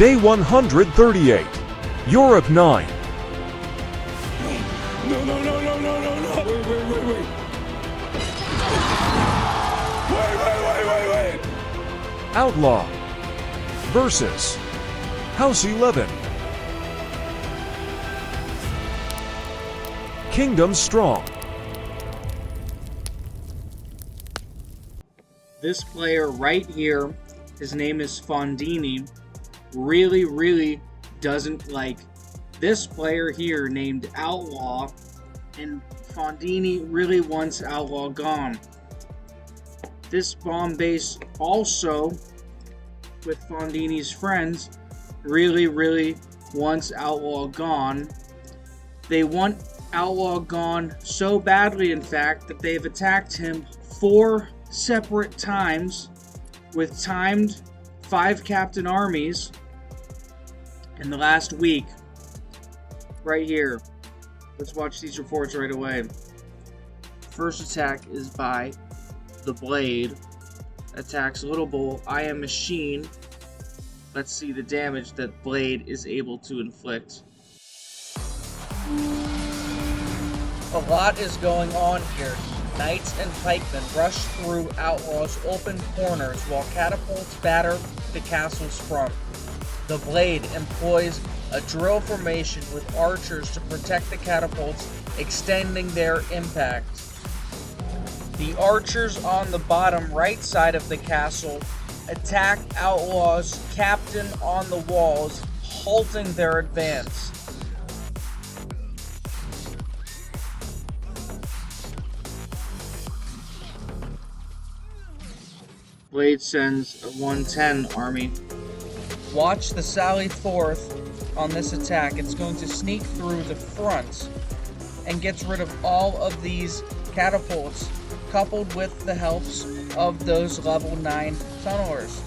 Day 138. Europe 9. No. Wait. Outlaw versus House 11. Kingdom Strong. This player right here, his name is Fondini, really doesn't like this player here named Outlaw, and Fondini really wants Outlaw gone. This bomb base also, with Fondini's friends, really wants Outlaw gone. They want Outlaw gone so badly, in fact, that they've attacked him 4 separate times with timed 5 captain armies in the last week. Right here. Let's watch these reports right away. First attack is by the Blade. Attacks Little Bull. I am Machine. Let's see the damage that Blade is able to inflict. A lot is going on here. Knights and pikemen rush through Outlaw's open corners while catapults batter the castle's front. The Blade employs a drill formation with archers to protect the catapults, extending their impact. The archers on the bottom right side of the castle attack Outlaw's captain on the walls, halting their advance. Blade sends a 110 army. Watch the sally forth on this attack. It's going to sneak through the front and gets rid of all of these catapults, coupled with the helps of those level 9 tunnelers.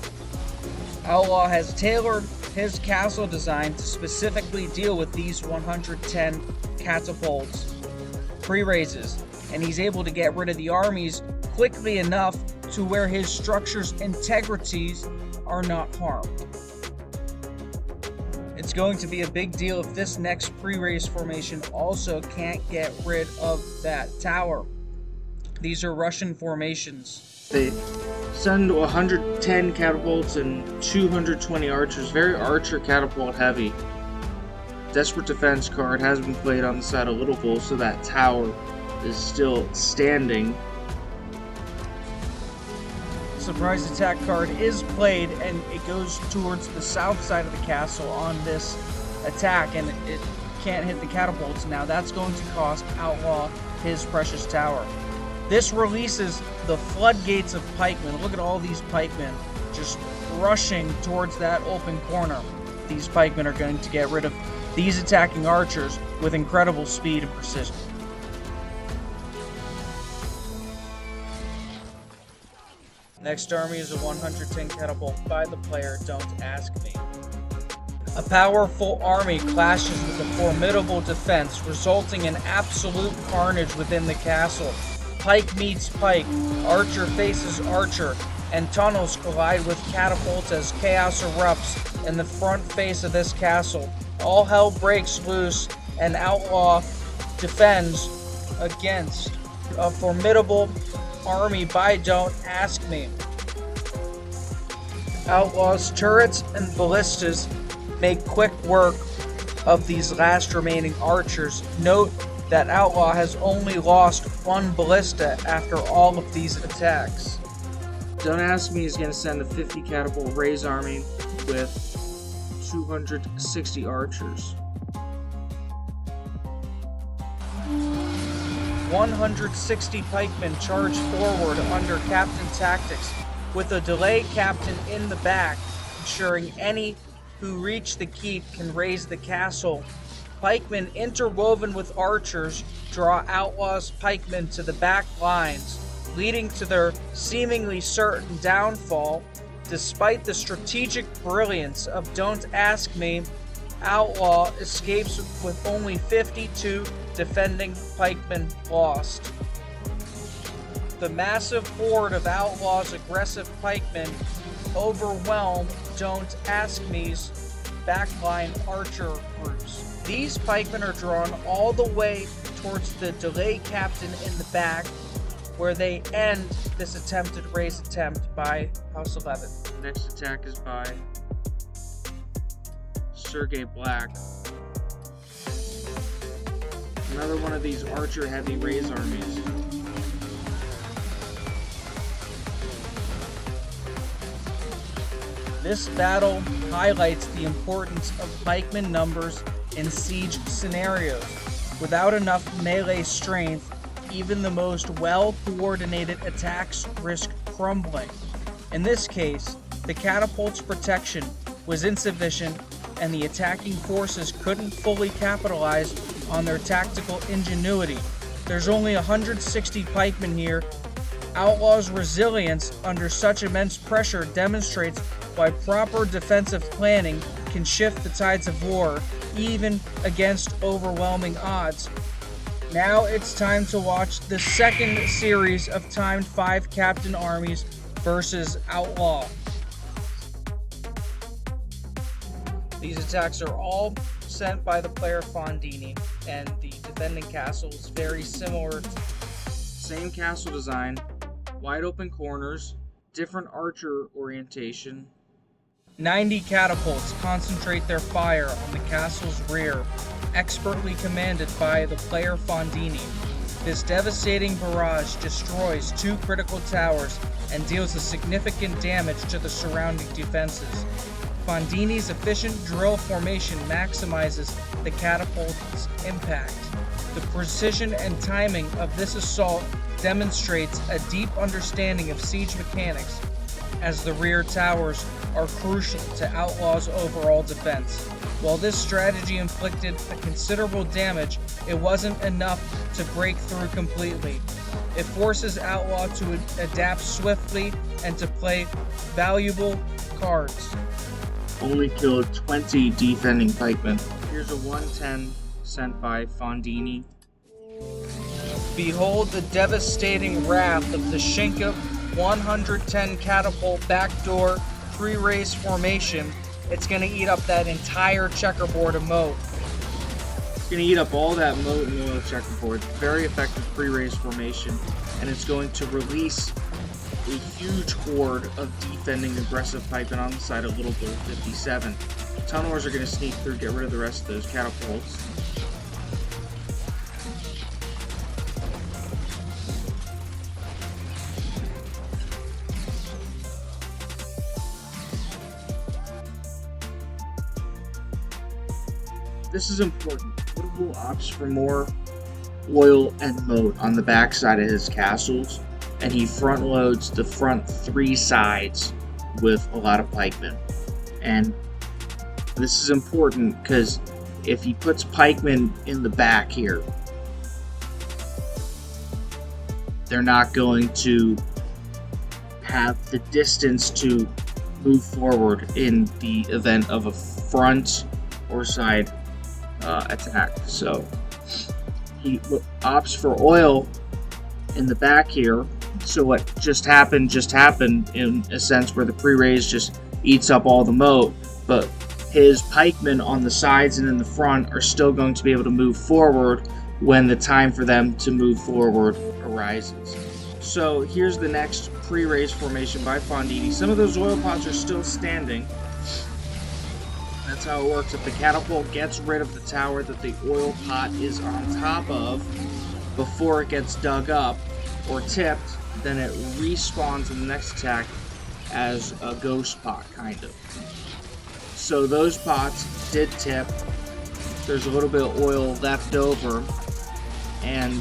Outlaw has tailored his castle design to specifically deal with these 110 catapults, PreRazes, and he's able to get rid of the armies quickly enough to where his structure's integrities are not harmed. It's going to be a big deal if this next PreRaze formation also can't get rid of that tower. These are Russian formations. They send 110 catapults and 220 archers, very archer catapult heavy. Desperate defense card has been played on the side of Little Bull, so that tower is still standing. Surprise attack card is played, and it goes towards the south side of the castle on this attack, and it can't hit the catapults. Now that's going to cost Outlaw his precious tower. This releases the floodgates of pikemen. Look at all these pikemen just rushing towards that open corner. These pikemen are going to get rid of these attacking archers with incredible speed and precision. Next army is a 110 catapult by the player, Don't Ask Me. A powerful army clashes with a formidable defense, resulting in absolute carnage within the castle. Pike meets pike, archer faces archer, and tunnels collide with catapults as chaos erupts in the front face of this castle. All hell breaks loose, and Outlaw defends against a formidable army by Don't Ask Me. Outlaw's turrets and ballistas make quick work of these last remaining archers. Note that Outlaw has only lost 1 ballista after all of these attacks. Don't Ask Me is going to send a 50 catapult Raze army with 260 archers. 160 pikemen charge forward under Captain Tactics, with a delay captain in the back, ensuring any who reach the keep can raise the castle. Pikemen interwoven with archers draw Outlaw's pikemen to the back lines, leading to their seemingly certain downfall. Despite the strategic brilliance of Don't Ask Me, Outlaw escapes with only 52 defending pikemen lost. The massive horde of Outlaw's aggressive pikemen overwhelm Don't Ask Me's backline archer groups. These pikemen are drawn all the way towards the delay captain in the back, where they end this attempted Raze attempt by House 11. Next attack is by Sergey Black. Another one of these archer heavy Raze armies. This battle highlights the importance of pikeman numbers in siege scenarios. Without enough melee strength, even the most well-coordinated attacks risk crumbling. In this case, the catapult's protection was insufficient and the attacking forces couldn't fully capitalize on their tactical ingenuity. There's only 160 pikemen here. Outlaw's resilience under such immense pressure demonstrates why proper defensive planning can shift the tides of war, even against overwhelming odds. Now it's time to watch the second series of timed 5 captain armies versus Outlaw. These attacks are all sent by the player Fondini, and the defending castle is very similar. Same castle design, wide open corners, different archer orientation. 90 catapults concentrate their fire on the castle's rear, expertly commanded by the player Fondini. This devastating barrage destroys 2 critical towers and deals a significant damage to the surrounding defenses. Fondini's efficient drill formation maximizes the catapult's impact. The precision and timing of this assault demonstrates a deep understanding of siege mechanics, as the rear towers are crucial to Outlaw's overall defense. While this strategy inflicted a considerable damage, it wasn't enough to break through completely. It forces Outlaw to adapt swiftly and to play valuable cards. Only killed 20 defending pikemen. Here's a 110 sent by Fondini. Behold the devastating wrath of the Shinka 110 catapult backdoor PreRaze formation. It's going to eat up that entire checkerboard of moat. It's going to eat up all that moat and oil checkerboard. Very effective PreRaze formation, and it's going to release a huge horde of defending aggressive pikemen on the side of Little Bull 57. Tunnelers are going to sneak through, get rid of the rest of those catapults. This is important. Little Bull opts for more oil and moat on the backside of his castles, and he front loads the front 3 sides with a lot of pikemen. And this is important because if he puts pikemen in the back here, they're not going to have the distance to move forward in the event of a front or side attack. So he opts for oil in the back here. So what just happened in a sense, where the PreRaze just eats up all the moat, but his pikemen on the sides and in the front are still going to be able to move forward when the time for them to move forward arises. So here's the next PreRaze formation by Fondini. Some of those oil pots are still standing. That's how it works. If the catapult gets rid of the tower that the oil pot is on top of before it gets dug up or tipped, then it respawns in the next attack as a ghost pot, kind of. So those pots did tip. There's a little bit of oil left over, and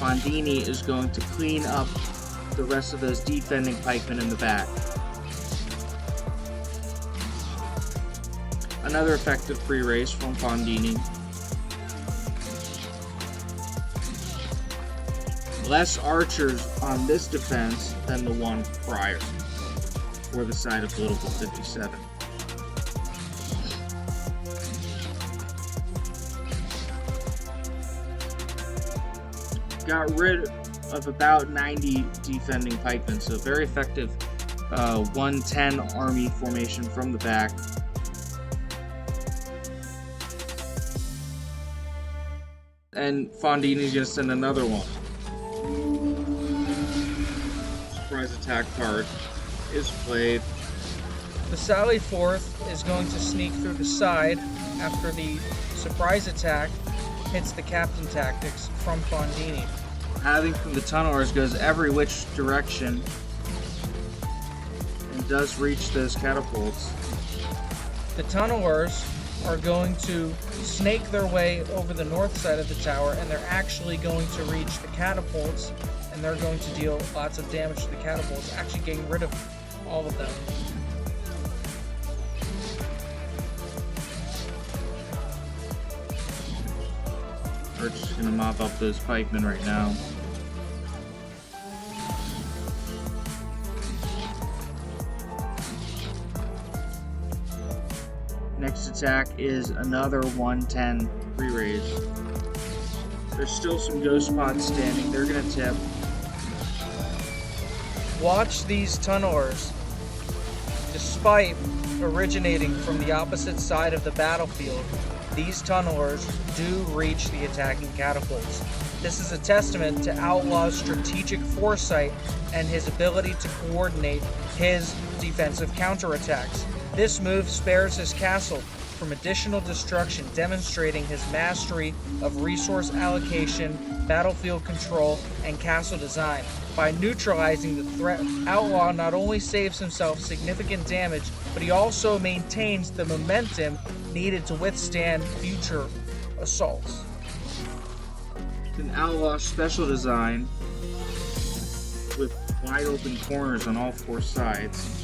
Fondini is going to clean up the rest of those defending pikemen in the back. Another effective PreRaze from Fondini. Less archers on this defense than the one prior for the side of Little Bull 57. Got rid of about 90 defending pikemen, so very effective 110 army formation from the back. And Fondini's gonna send another one. Surprise attack card is played. The sally forth is going to sneak through the side after the surprise attack hits the captain tactics from Fondini. Having from the tunnelers goes every which direction and does reach those catapults. The tunnelers are going to snake their way over the north side of the tower, and they're actually going to reach the catapults, and they're going to deal lots of damage to the catapults, actually getting rid of all of them. We're just gonna mop up those pikemen right now. Next attack is another 110 PreRaze. There's still some ghost pods standing. They're gonna tip. Watch these tunnelers. Despite originating from the opposite side of the battlefield, these tunnelers do reach the attacking catapults. This is a testament to Outlaw's strategic foresight and his ability to coordinate his defensive counterattacks. This move spares his castle from additional destruction, demonstrating his mastery of resource allocation, battlefield control, and castle design. By neutralizing the threat, Outlaw not only saves himself significant damage, but he also maintains the momentum needed to withstand future assaults. An Outlaw special design with wide open corners on all four sides.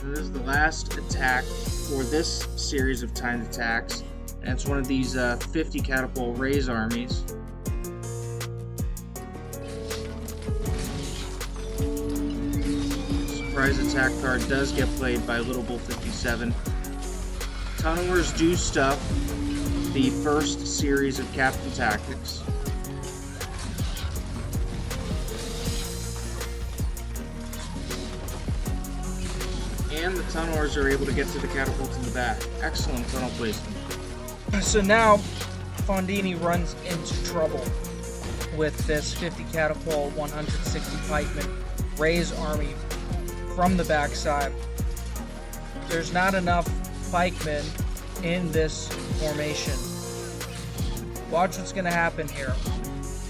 This is the last attack for this series of timed attacks, and it's one of these 50 catapult Raze armies. Surprise attack card does get played by Little Bull 57. Tunnelers do stuff the first series of captain tactics. And the tunnelers are able to get to the catapults in the back. Excellent tunnel placement. So now Fondini runs into trouble with this 50 catapult, 160 pikemen Raze army from the backside. There's not enough pikemen in this formation. Watch what's going to happen here.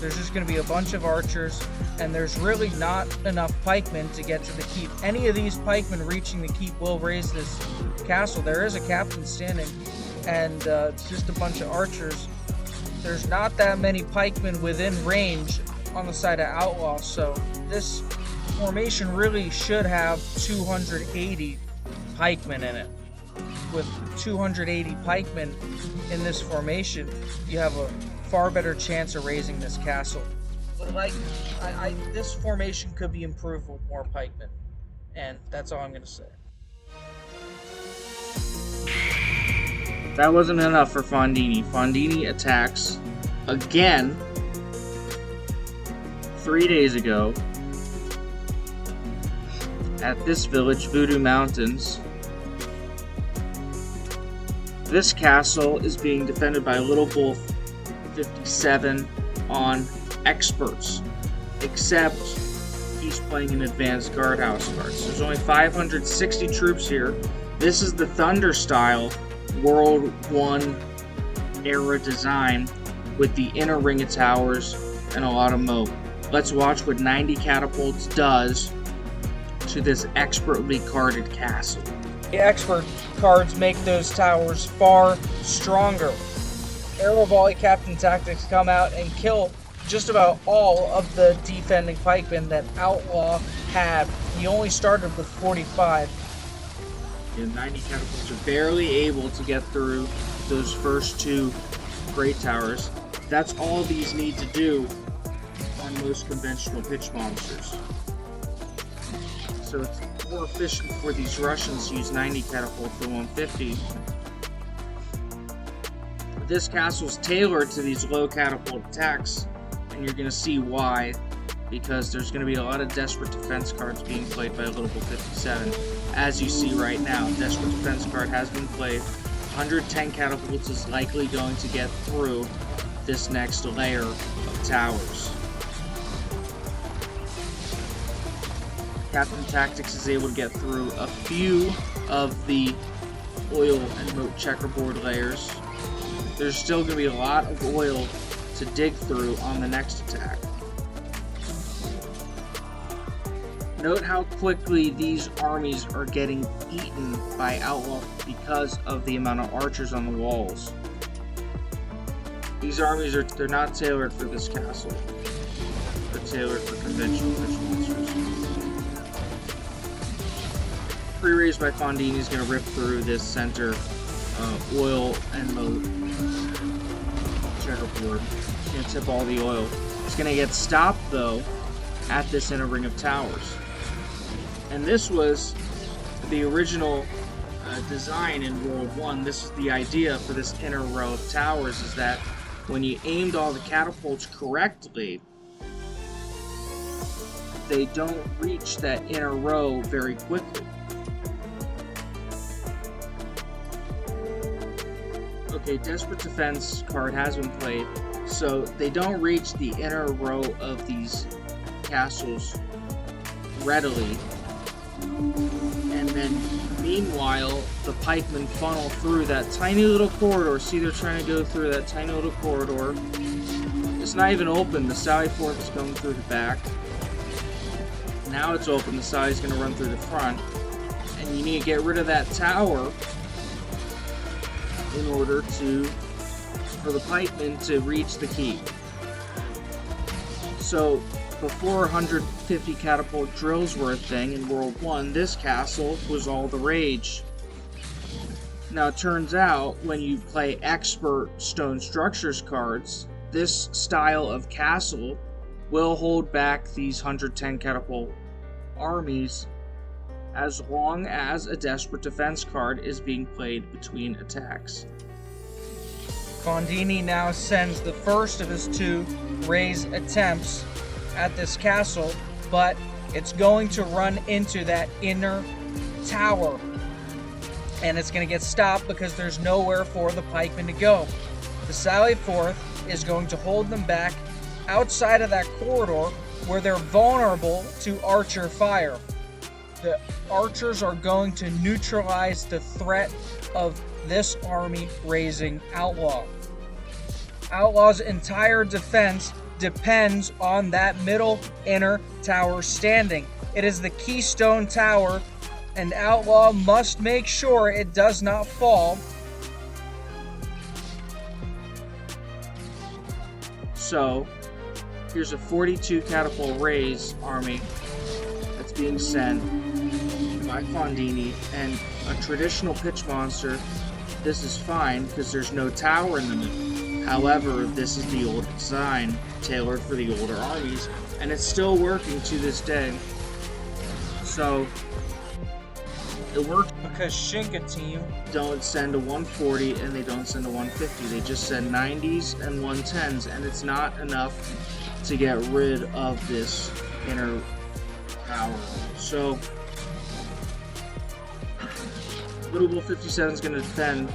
There's just going to be a bunch of archers, and there's really not enough pikemen to get to the keep. Any of these pikemen reaching the keep will raise this castle. There is a captain standing, and it's just a bunch of archers. There's not that many pikemen within range on the side of Outlaw, so this formation really should have 280 pikemen in it. With 280 pikemen in this formation, you have a far better chance of raising this castle. But this formation could be improved with more pikemen, and that's all I'm going to say. That wasn't enough for Fondini. Fondini attacks again 3 days ago at this village, Voodoo Mountains. This castle is being defended by Little Bull 57 on experts, except he's playing an advanced guardhouse cards. There's only 560 troops here. This is the Thunder style World 1 era design with the inner ring of towers and a lot of moat. Let's watch what 90 Catapults does to this expertly carded castle. The expert cards make those towers far stronger. Arrow Volley Captain Tactics come out and kill just about all of the defending pikemen that Outlaw had. He only started with 45. And 90 Catapults are barely able to get through those first two great towers. That's all these need to do on most conventional pitch monsters. So it's more efficient for these Russians to use 90 Catapults than 150. This castle's tailored to these low catapult attacks, and you're going to see why because there's going to be a lot of desperate defense cards being played by Little Bull 57. As you see right now, desperate defense card has been played. 110 catapults is likely going to get through this next layer of towers. Captain Tactics is able to get through a few of the oil and moat checkerboard layers. There's still going to be a lot of oil to dig through on the next attack. Note how quickly these armies are getting eaten by Outlaw because of the amount of archers on the walls. These armies they're not tailored for this castle. They're tailored for conventional fish monsters. PreRaze by Fondini is going to rip through this center oil and moat checkerboard. It's going to tip all the oil. It's going to get stopped though at this inner ring of towers. And this was the original design in World 1. This is the idea for this inner row of towers, is that when you aimed all the catapults correctly, they don't reach that inner row very quickly. Okay, Desperate Defense card has been played, so they don't reach the inner row of these castles readily. And then, meanwhile, the pikemen funnel through that tiny little corridor. See, they're trying to go through that tiny little corridor. It's not even open. The sally forth is going through the back. Now it's open. The sally's going to run through the front. And you need to get rid of that tower in order for the pikemen to reach the key. So, before 150 catapult drills were a thing in World 1, this castle was all the rage. Now it turns out, when you play expert stone structures cards, this style of castle will hold back these 110 catapult armies as long as a desperate defense card is being played between attacks. Fondini now sends the first of his 2 Raze attempts at this castle, but it's going to run into that inner tower, and it's going to get stopped because there's nowhere for the pikemen to go. The sally forth is going to hold them back outside of that corridor where they're vulnerable to archer fire. The archers are going to neutralize the threat of this army raising Outlaw. Outlaw's entire defense depends on that middle inner tower standing. It is the keystone tower, and Outlaw must make sure it does not fall. So, here's a 42 catapult Raze army that's being sent by Fondini, and a traditional pitch monster. This is fine because there's no tower in the middle. However, this is the old design, tailored for the older armies, and it's still working to this day. So, it works Because Shinka team don't send a 140 and they don't send a 150. They just send 90s and 110s, and it's not enough to get rid of this inner tower. So, Little Bull 57 is going to defend.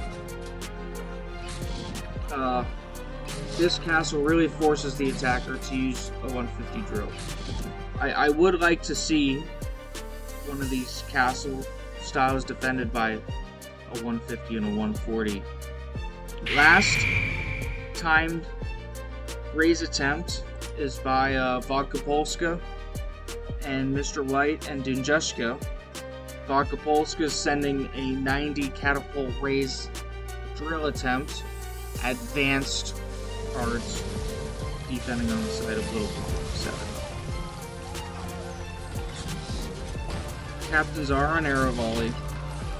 This castle really forces the attacker to use a 150 drill. I would like to see one of these castle styles defended by a 150 and a 140. Last timed Raze attempt is by Vodka Polska and Mr. White and Dunjushka. Vodka Polska is sending a 90 catapult Raze drill attempt. Advanced cards defending on the side of Little Bull 57. Captains are on arrow volley.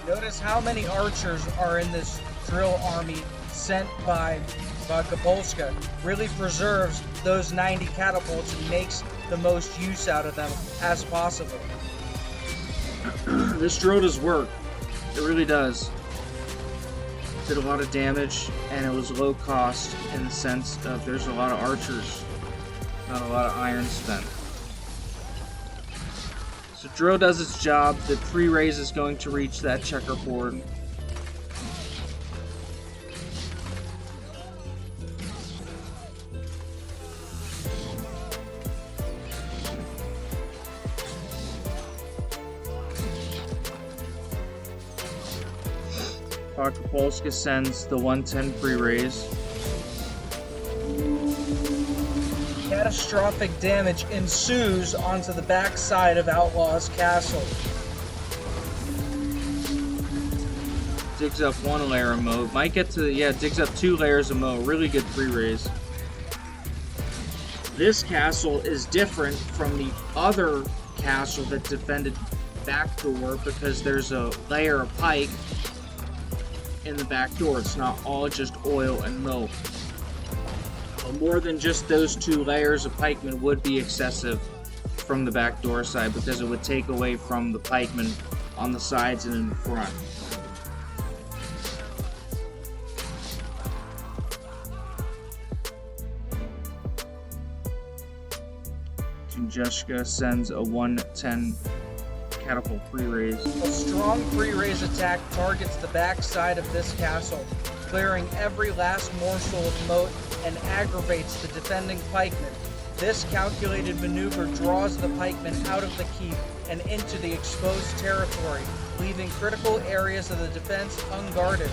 Notice how many archers are in this drill army sent by Vodka Polska. Really preserves those 90 catapults and makes the most use out of them as possible. This drill does work. It really does. Did a lot of damage, and it was low cost in the sense of there's a lot of archers, not a lot of iron spent. So drill does its job. The PreRaze is going to reach that checkerboard. Catapults sends the 110 PreRaze. Catastrophic damage ensues onto the backside of Outlaw's castle. Digs up one layer of moat. Might get to, digs up 2 layers of moat. Really good PreRaze. This castle is different from the other castle that defended back door because there's a layer of pike in the back door. It's not all just oil and moat. More than just those 2 layers of pikemen would be excessive from the back door side because it would take away from the pikemen on the sides and in the front. Tunguska sends a 110 catapult PreRaze. A strong PreRaze attack targets the backside of this castle, clearing every last morsel of moat and aggravates the defending pikemen. This calculated maneuver draws the pikemen out of the keep and into the exposed territory, leaving critical areas of the defense unguarded.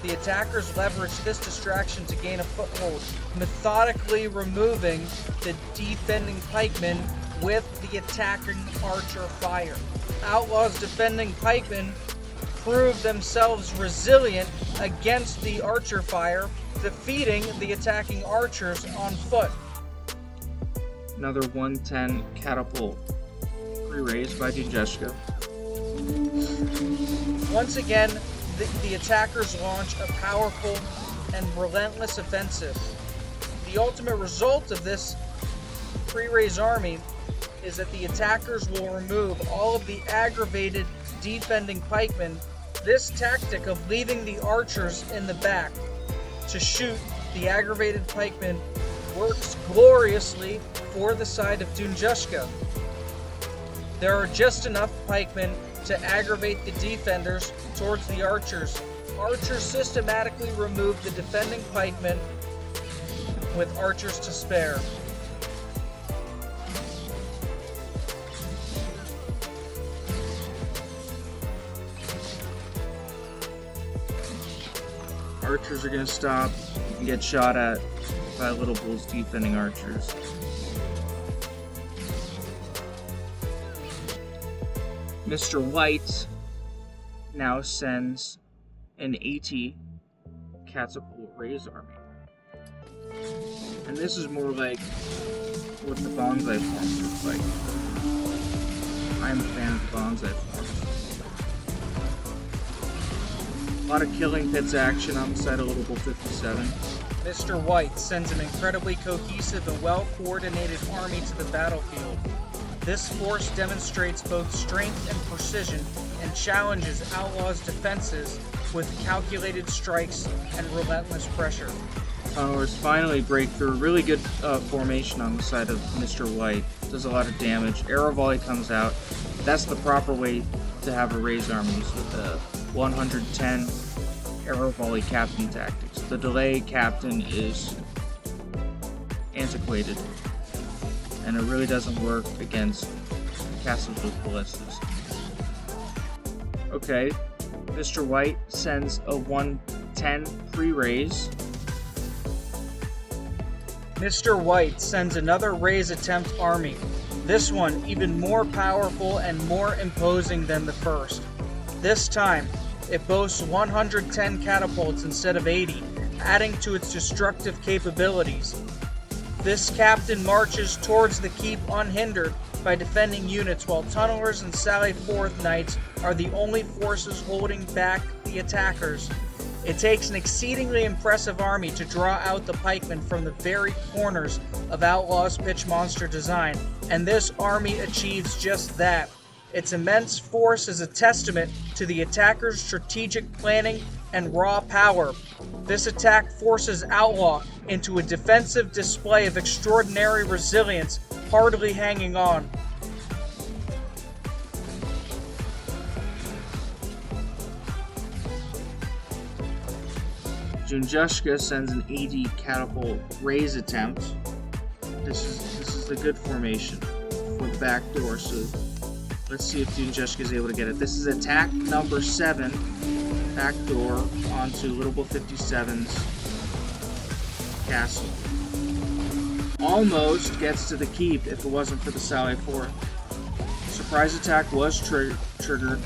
The attackers leverage this distraction to gain a foothold, methodically removing the defending pikemen with the attacking archer fire. Outlaw's defending pikemen prove themselves resilient against the archer fire, defeating the attacking archers on foot. Another 110 catapult PreRaze by Tunguska. Once again, the attackers launch a powerful and relentless offensive. The ultimate result of this PreRaze army is that the attackers will remove all of the aggravated defending pikemen. This tactic of leaving the archers in the back to shoot the aggravated pikemen works gloriously for the side of Tunguska. There are just enough pikemen to aggravate the defenders towards the archers. Archers systematically remove the defending pikemen with archers to spare. Archers are going to stop and get shot at by Little Bull's defending archers. Mr. White now sends an 80 catapult Raze army. And this is more like what the bonsai forms look like. I'm a fan of the bonsai forms. A lot of killing pits action on the side of Little Bull 57. Mr. White sends an incredibly cohesive and well-coordinated army to the battlefield. This force demonstrates both strength and precision and challenges Outlaw's defenses with calculated strikes and relentless pressure. Tunnelers finally break through. Really good formation on the side of Mr. White. Does a lot of damage. Arrow volley comes out. That's the proper way to have a Raze armies with a 110 arrow volley captain tactics. The delay captain is antiquated, and it really doesn't work against castles with ballistas. Okay, Mr. White sends a 110 PreRaze. Mr. White sends another Raze attempt army. This one even more powerful and more imposing than the first. This time, it boasts 110 catapults instead of 80, adding to its destructive capabilities. This captain marches towards the keep unhindered by defending units, while tunnelers and Sally Forth Knights are the only forces holding back the attackers. It takes an exceedingly impressive army to draw out the pikemen from the very corners of Outlaw's pitch monster design, and this army achieves just that. Its immense force is a testament to the attacker's strategic planning and raw power. This attack forces Outlaw into a defensive display of extraordinary resilience, hardly hanging on. Junjushka sends an 80 catapult Raze attempt. This is a good formation for the back door, so let's see if Junjushka is able to get it. This is attack number 7, back door onto Little Bull 57's castle. Almost gets to the keep if it wasn't for the Sally 4. Surprise attack was triggered.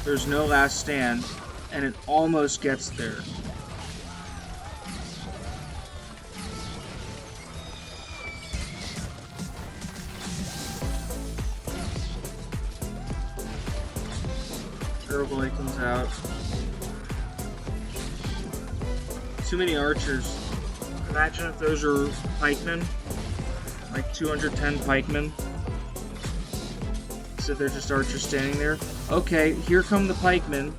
There's no last stand, and it almost gets there. Boy comes out. Too many archers. Imagine if those are pikemen, like 210 pikemen. So they're just archers standing there. Okay, here come the pikemen.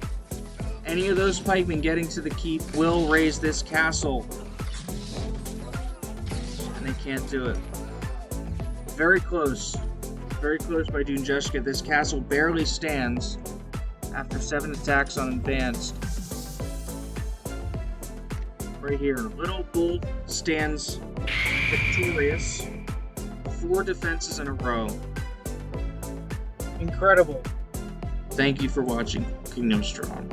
Any of those pikemen getting to the keep will raise this castle. And they can't do it. Very close. Very close by Junjushka. This castle barely stands after 7 attacks on advanced. Right here, Little Bull stands victorious. 4 defenses in a row. Incredible. Thank you for watching Kingdom Strong.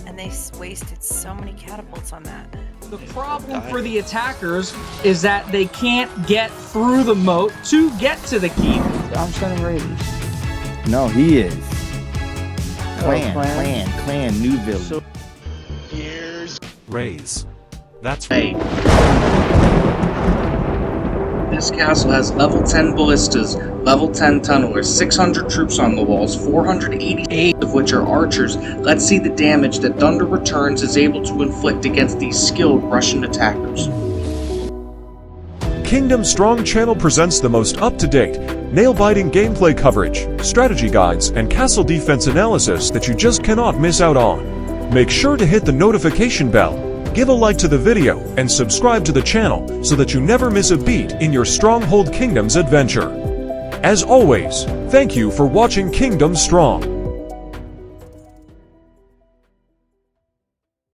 And they wasted so many catapults on that. The problem for the attackers is that they can't get through the moat to get to the keep. I'm sending Raze. No, he is. Clan. Clan, new village. So Raze. That's right. This castle has level 10 ballistas, level 10 tunnelers, 600 troops on the walls, 488 of which are archers. Let's see the damage that Thunder Returns is able to inflict against these skilled Russian attackers. Kingdom Strong channel presents the most up-to-date, nail-biting gameplay coverage, strategy guides, and castle defense analysis that you just cannot miss out on. Make sure to hit the notification bell, give a like to the video, and subscribe to the channel so that you never miss a beat in your Stronghold Kingdoms adventure. As always, thank you for watching Kingdom Strong.